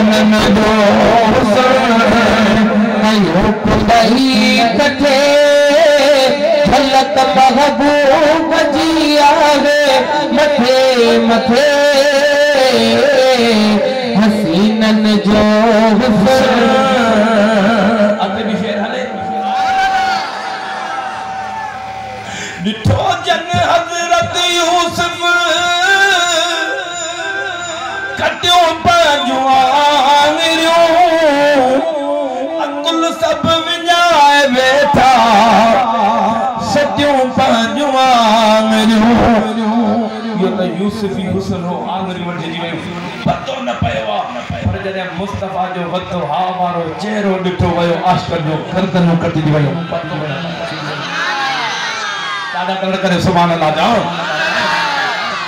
हसीनन जो नयो कुलई कटे झलक महबूब जी आवे मथे मथे हसीनन जो अॻिते बि शेर हले ॾिठो जन हज़रत यूसुफ कटियो पंहिंजूं आङिरियूं अकुल सभु विञाए वेठा सटियूं पंहिंजूं आङिरियूं इहो त यूसुफ ई हुस्न हो आङिरियूं वठिजी वियूं पतो न पियो आहे पर जॾहिं मुस्तफ़ा जो वतो हा वारो चेहरो ॾिठो वियो आशिक़नि जो गर्दनूं कटिजी वियूं पतो न ॾाढा कड़ करे सुभाणे अल्लाह जाओ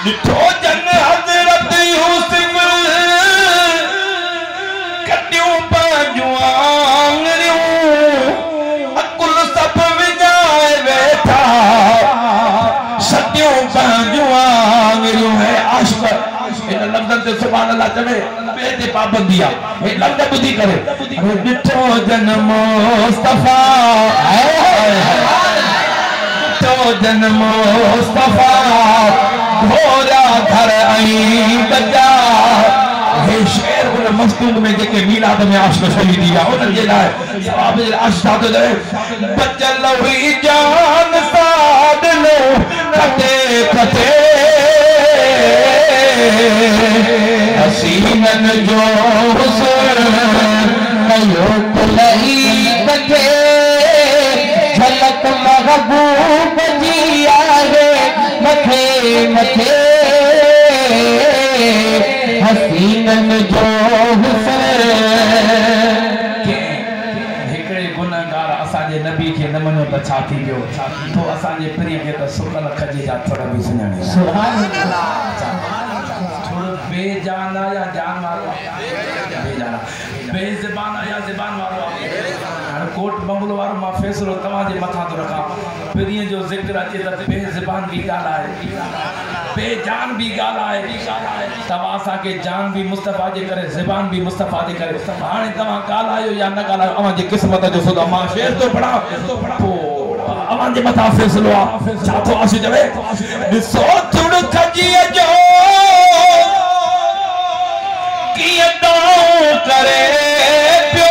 ॾिठो जन हज़रत यूसुफ कटियूं पंहिंजूं आङिरियूं अकुल सभु विञाए वेठा सटियूं पंहिंजूं आङिरियूं है आशिक़ इन लफ़्ज़नि ते सुभाणे अल्लाह चवे ॿिए ते पाबंदी आहे हे लफ़्ज़ ॿुधी करे ॾिठो जन मुस्तफ़ा जन मुस्तफ़ा घोरा घर आई बचा हे शेर उन मस्तूब में जेके मीलाद में आशिक़ शहीदी आहे उन जे लाइ सवाब जे आशिक़ थो चवे बचल हुई जान साद लो कटे कटे हसीनन जो हुस्न नयो कुलई कटे झलक महबूब जी आवे मथे मथे हसीनन जो हुस्न हिकिड़े गुनहगार असांजे नबी खे न मञो त छा थी वियो तो असांजे प्रिय खे त सुकल खजे जा थोड़ा बि सुञाणे सुभान अल्लाह थोड़ो बेजान या जान वारो बेजान बेज़बान या ज़बान वारो कोट बंगलो वारो मां फैसलो तव्हांजे मथां थो रखां प्रिय जो ज़िक्र अचे त बेज़बान बि ॻाल्हाए बेजान बि ॻाल्हाए तव्हां असांखे जान बि मुस्तफ़ा जे करे ज़बान बि मुस्तफ़ा जे करे हाणे तव्हां ॻाल्हायो या न ॻाल्हायो अव्हांजी क़िस्मत जो सौदा मां शेर थो पढ़ां अव्हांजे मथां फैसलो आहे छा थो आशिक़ चवे ॾिसो थुड़ खजीअ जो कीअं दाऊं करे पियो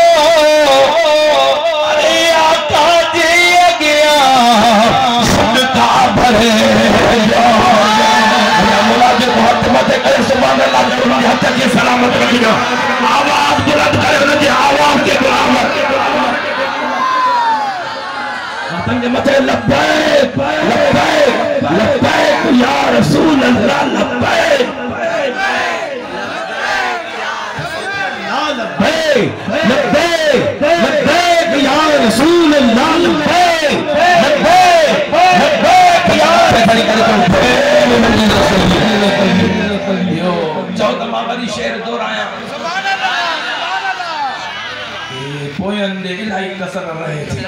अरे आका जे अॻियां सदका भरे मुलाज़िम हथ मथे करे सुभाणे अल्लाह जो उनजे हथ खे सलामत रखिजो आवाज़ बुलंद करे उनजी आवाज़ खे गुलाम हथनि जे मथे लब्बैक लब्बैक लब्बैक या रसूल अल्लाह लब्बैक लब्बैक लब्बैक या रसूल अल्लाह लब्बैक लब्बैक लब्बैक या चौथा मां वरी शेर दोहराया सुभान अल्लाह पोयनि ॾे इलाही कसर रहे थी